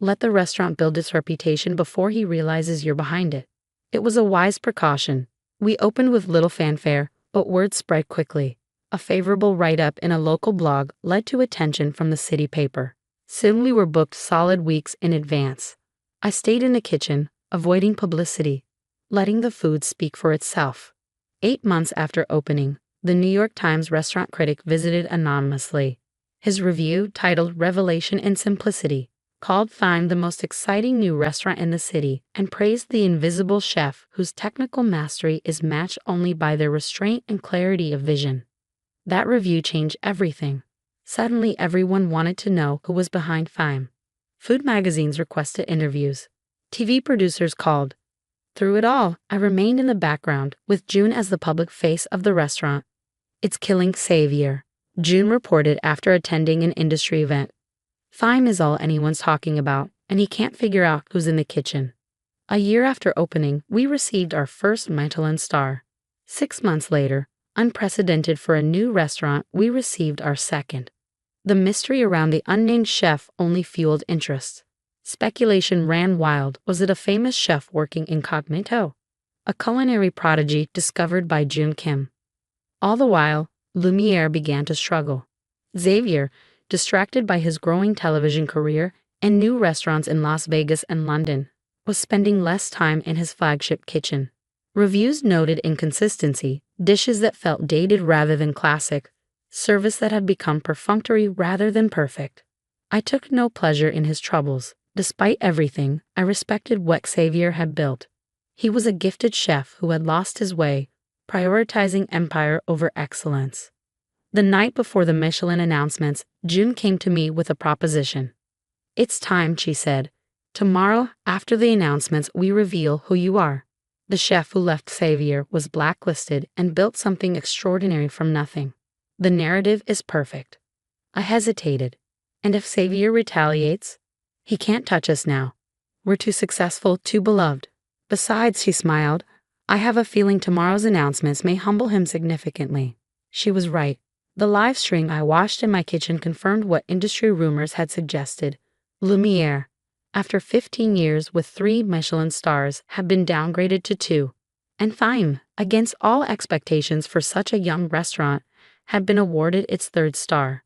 "Let the restaurant build its reputation before he realizes you're behind it." It was a wise precaution. We opened with little fanfare, but word spread quickly. A favorable write-up in a local blog led to attention from the city paper. Soon we were booked solid weeks in advance. I stayed in the kitchen, avoiding publicity, letting the food speak for itself. 8 months after opening, the New York Times restaurant critic visited anonymously. His review, titled "Revelation in Simplicity," called Find the most exciting new restaurant in the city and praised the invisible chef whose technical mastery is matched only by their restraint and clarity of vision. That review changed everything. Suddenly everyone wanted to know who was behind Find. Food magazines requested interviews. TV producers called. Through it all, I remained in the background, with June as the public face of the restaurant. "It's killing Xavier," June reported after attending an industry event. "Find is all anyone's talking about, and he can't figure out who's in the kitchen." A year after opening, we received our first Michelin-star. 6 months later, unprecedented for a new restaurant, we received our second. The mystery around the unnamed chef only fueled interest. Speculation ran wild. Was it a famous chef working incognito? A culinary prodigy discovered by June Kim? All the while, Lumiere began to struggle. Xavier, distracted by his growing television career and new restaurants in Las Vegas and London, was spending less time in his flagship kitchen. Reviews noted inconsistency, dishes that felt dated rather than classic, service that had become perfunctory rather than perfect. I took no pleasure in his troubles. Despite everything, I respected what Xavier had built. He was a gifted chef who had lost his way, prioritizing empire over excellence. The night before the Michelin announcements, June came to me with a proposition. "It's time," she said. "Tomorrow, after the announcements, we reveal who you are." The chef who left Xavier was blacklisted and built something extraordinary from nothing. The narrative is perfect. I hesitated. And if Xavier retaliates? He can't touch us now. We're too successful, too beloved. Besides, she smiled, I have a feeling tomorrow's announcements may humble him significantly. She was right. The live string I watched in my kitchen confirmed what industry rumors had suggested. Lumiere, after 15 years with 3 Michelin stars, had been downgraded to 2. And Thyme, against all expectations for such a young restaurant, had been awarded its 3rd star.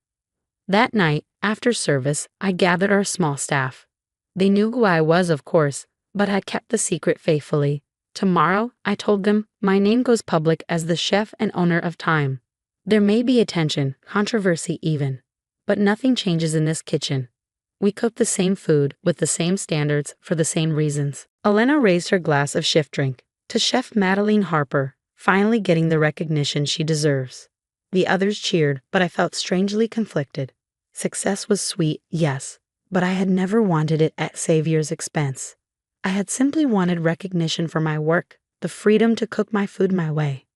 That night, after service, I gathered our small staff. They knew who I was, of course, but had kept the secret faithfully. Tomorrow, I told them, my name goes public as the chef and owner of Thyme. There may be attention, controversy even, but nothing changes in this kitchen. We cook the same food with the same standards for the same reasons. Elena raised her glass of shift drink to Chef Madeline Harper, finally getting the recognition she deserves. The others cheered, but I felt strangely conflicted. Success was sweet, yes, but I had never wanted it at Xavier's expense. I had simply wanted recognition for my work, the freedom to cook my food my way.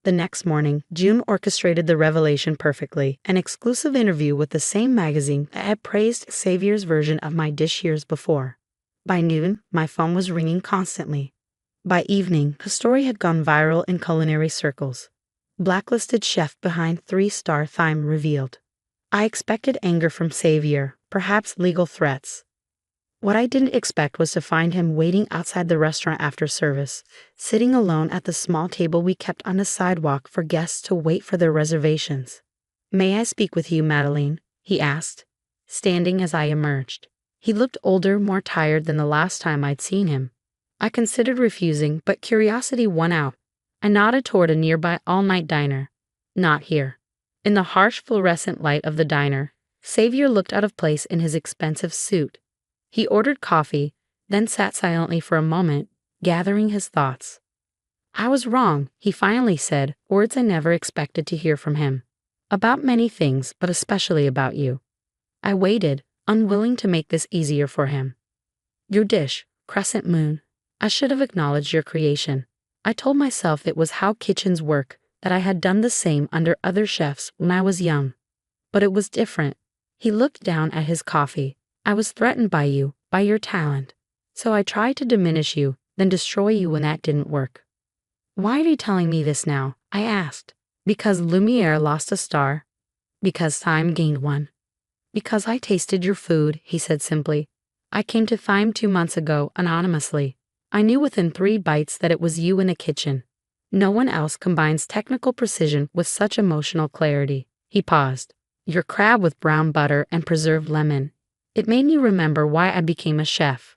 The next morning, June orchestrated the revelation perfectly, an exclusive interview with the same magazine that had praised Xavier's version of my dish years before. By noon, my phone was ringing constantly. By evening, the story had gone viral in culinary circles. Blacklisted chef behind 3-star Thyme revealed. I expected anger from Xavier, perhaps legal threats. What I didn't expect was to find him waiting outside the restaurant after service, sitting alone at the small table we kept on the sidewalk for guests to wait for their reservations. "May I speak with you, Madeline?" he asked, standing as I emerged. He looked older, more tired than the last time I'd seen him. I considered refusing, but curiosity won out. I nodded toward a nearby all-night diner. Not here. In the harsh fluorescent light of the diner, Xavier looked out of place in his expensive suit. He ordered coffee, then sat silently for a moment, gathering his thoughts. "I was wrong," he finally said, words I never expected to hear from him. "About many things, but especially about you." I waited, unwilling to make this easier for him. "Your dish, crescent moon. I should have acknowledged your creation. I told myself it was how kitchens work, that I had done the same under other chefs when I was young. But it was different." He looked down at his coffee. "I was threatened by you, by your talent. So I tried to diminish you, then destroy you when that didn't work." "Why are you telling me this now?" I asked. "Because Lumiere lost a star? Because Thyme gained one? Because I tasted your food," he said simply. "I came to Thyme 2 months ago, anonymously. I knew within 3 bites that it was you in a kitchen. No one else combines technical precision with such emotional clarity." He paused. "Your crab with brown butter and preserved lemon. It made me remember why I became a chef."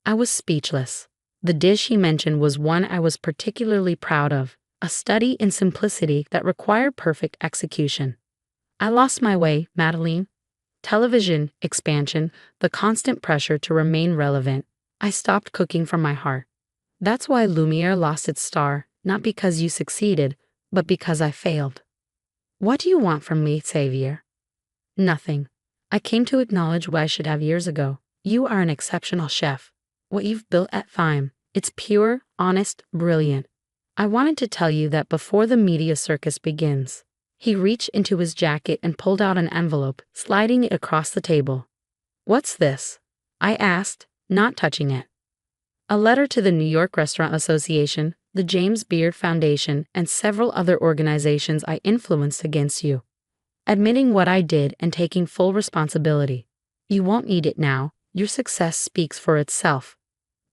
I was speechless. The dish he mentioned was one I was particularly proud of, a study in simplicity that required perfect execution. I lost my way, Madeline. Television, expansion, the constant pressure to remain relevant. I stopped cooking from my heart. That's why Lumiere lost its star, not because you succeeded, but because I failed. "What do you want from me, Xavier?" "Nothing. I came to acknowledge what I should have years ago. You are an exceptional chef. What you've built at Thyme, it's pure, honest, brilliant. I wanted to tell you that before the media circus begins." He reached into his jacket and pulled out an envelope, sliding it across the table. "What's this?" I asked, not touching it. "A letter to the New York Restaurant Association, the James Beard Foundation, and several other organizations I influenced against you. Admitting what I did and taking full responsibility. You won't need it now, your success speaks for itself.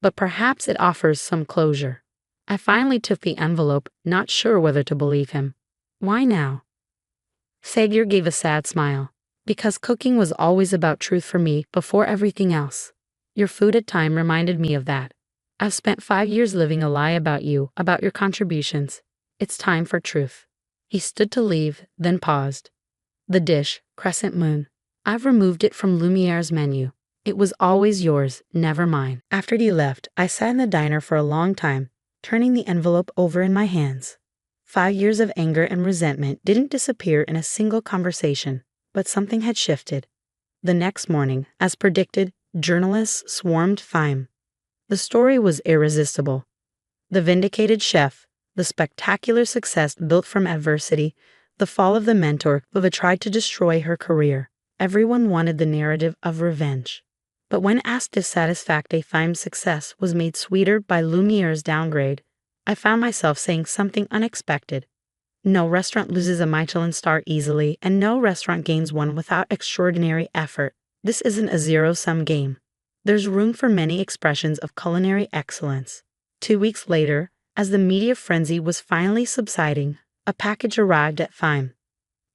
But perhaps it offers some closure." I finally took the envelope, not sure whether to believe him. "Why now?" Xavier gave a sad smile. "Because cooking was always about truth for me before everything else. Your food at Thyme reminded me of that. I've spent 5 years living a lie about you, about your contributions. It's time for truth." He stood to leave, then paused. "The dish, crescent moon. I've removed it from Lumiere's menu. It was always yours, never mine." After he left, I sat in the diner for a long time, turning the envelope over in my hands. 5 years of anger and resentment didn't disappear in a single conversation, but something had shifted. The next morning, as predicted, journalists swarmed Fime. The story was irresistible. The vindicated chef, the spectacular success built from adversity, the fall of the mentor who had tried to destroy her career. Everyone wanted the narrative of revenge. But when asked if satisfactory Fime's success was made sweeter by Lumiere's downgrade, I found myself saying something unexpected. No restaurant loses a Michelin-star easily, and no restaurant gains one without extraordinary effort. This isn't a zero-sum game. There's room for many expressions of culinary excellence. 2 weeks later, as the media frenzy was finally subsiding, a package arrived at Fime.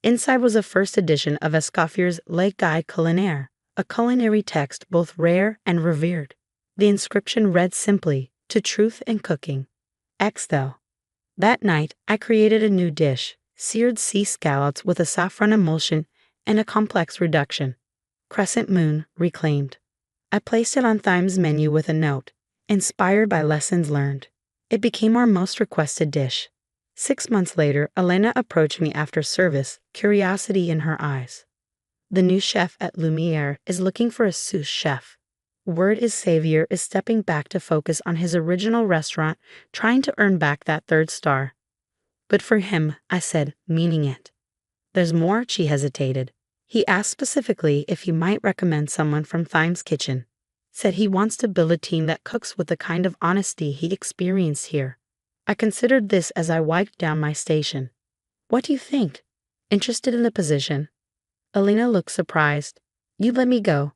Inside was a first edition of Xavier's Le Guide Culinaire, a culinary text both rare and revered. The inscription read simply, "To Truth and Cooking. Excel." That night, I created a new dish, seared sea scallops with a saffron emulsion and a complex reduction. Crescent Moon reclaimed. I placed it on Fime's menu with a note, inspired by lessons learned. It became our most requested dish. 6 months later, Elena approached me after service, curiosity in her eyes. The new chef at Lumiere is looking for a sous chef. Word is Xavier is stepping back to focus on his original restaurant, trying to earn back that 3rd star. But for him, I said, meaning it. There's more, she hesitated. He asked specifically if he might recommend someone from Fime's kitchen. Said he wants to build a team that cooks with the kind of honesty he experienced here. I considered this as I wiped down my station. What do you think? Interested in the position? Elena looked surprised. You'd let me go?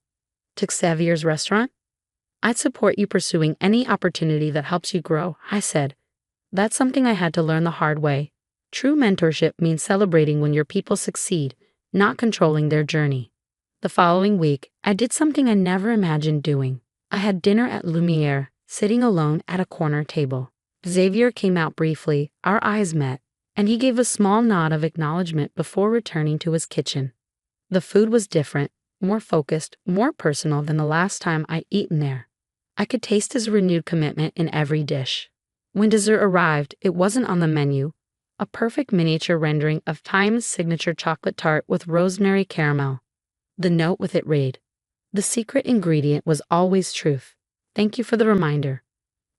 To Xavier's restaurant? I'd support you pursuing any opportunity that helps you grow, I said. That's something I had to learn the hard way. True mentorship means celebrating when your people succeed, not controlling their journey. The following week, I did something I never imagined doing. I had dinner at Lumiere, sitting alone at a corner table. Xavier came out briefly, our eyes met, and he gave a small nod of acknowledgement before returning to his kitchen. The food was different, more focused, more personal than the last time I'd eaten there. I could taste his renewed commitment in every dish. When dessert arrived, it wasn't on the menu. A perfect miniature rendering of Fime's signature chocolate tart with rosemary caramel. The note with it read, "The secret ingredient was always truth. Thank you for the reminder."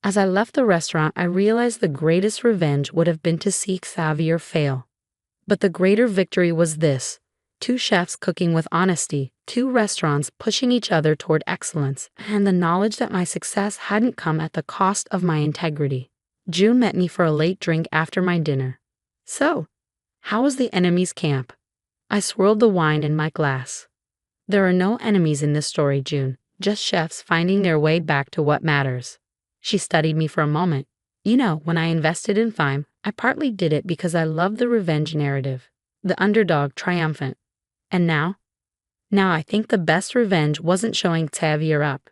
As I left the restaurant, I realized the greatest revenge would have been to see Xavier fail. But the greater victory was this: 2 chefs cooking with honesty, 2 restaurants pushing each other toward excellence, and the knowledge that my success hadn't come at the cost of my integrity. June met me for a late drink after my dinner. So, how was the enemy's camp? I swirled the wine in my glass. There are no enemies in this story, June, just chefs finding their way back to what matters. She studied me for a moment. You know, when I invested in Fime, I partly did it because I loved the revenge narrative, the underdog triumphant. And now? Now I think the best revenge wasn't showing Xavier up.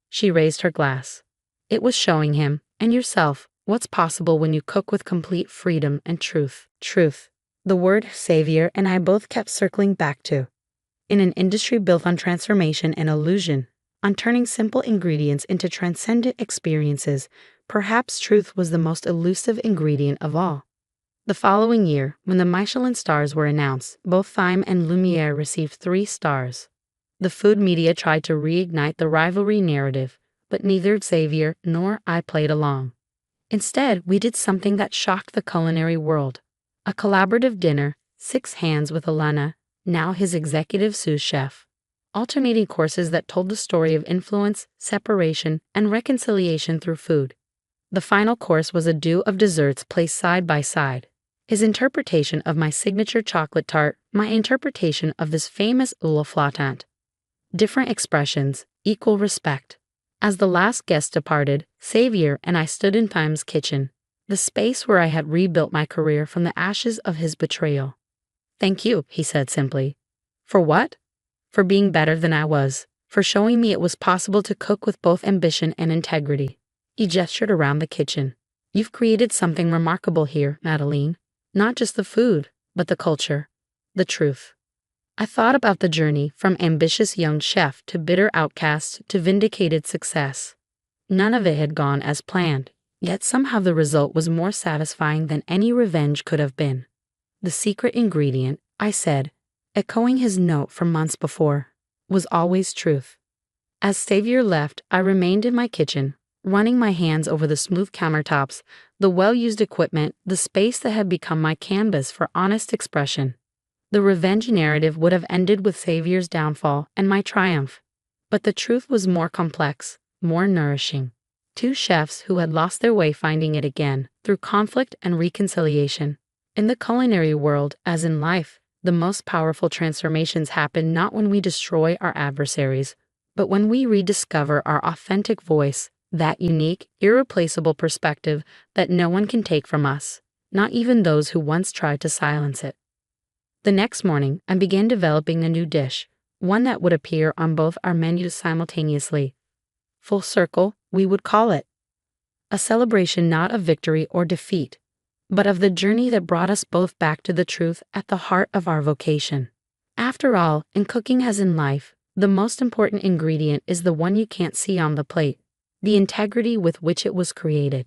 She raised her glass. It was showing him, and yourself, what's possible when you cook with complete freedom and truth. Truth. The word Xavier and I both kept circling back to. In an industry built on transformation and illusion, on turning simple ingredients into transcendent experiences, perhaps truth was the most elusive ingredient of all. The following year, when the Michelin stars were announced, both Fime and Lumiere received 3 stars. The food media tried to reignite the rivalry narrative, but neither Xavier nor I played along. Instead, we did something that shocked the culinary world. A collaborative dinner, 6 hands with Elena, now his executive sous chef, alternating courses that told the story of influence, separation, and reconciliation through food. The final course was a duo of desserts placed side by side. His interpretation of my signature chocolate tart, my interpretation of this famous oeuf flottant. Different expressions, equal respect. As the last guest departed, Xavier and I stood in Fime's kitchen, the space where I had rebuilt my career from the ashes of his betrayal. "Thank you," he said simply. "For what?" "For being better than I was, for showing me it was possible to cook with both ambition and integrity." He gestured around the kitchen. "You've created something remarkable here, Madeline. Not just the food, but the culture, the truth." I thought about the journey from ambitious young chef to bitter outcast to vindicated success. None of it had gone as planned, Yet somehow the result was more satisfying than any revenge could have been. The secret ingredient, I said, echoing his note from months before, was always truth. As Xavier left, I remained in my kitchen, running my hands over the smooth countertops, the well-used equipment, the space that had become my canvas for honest expression. The revenge narrative would have ended with Xavier's downfall and my triumph. But the truth was more complex, more nourishing. Two chefs who had lost their way finding it again, through conflict and reconciliation. In the culinary world, as in life, the most powerful transformations happen not when we destroy our adversaries, but when we rediscover our authentic voice, that unique, irreplaceable perspective that no one can take from us, not even those who once tried to silence it. The next morning, I began developing a new dish, one that would appear on both our menus simultaneously. Full circle, we would call it. A celebration not of victory or defeat, but of the journey that brought us both back to the truth at the heart of our vocation. After all, in cooking as in life, the most important ingredient is the one you can't see on the plate, the integrity with which it was created.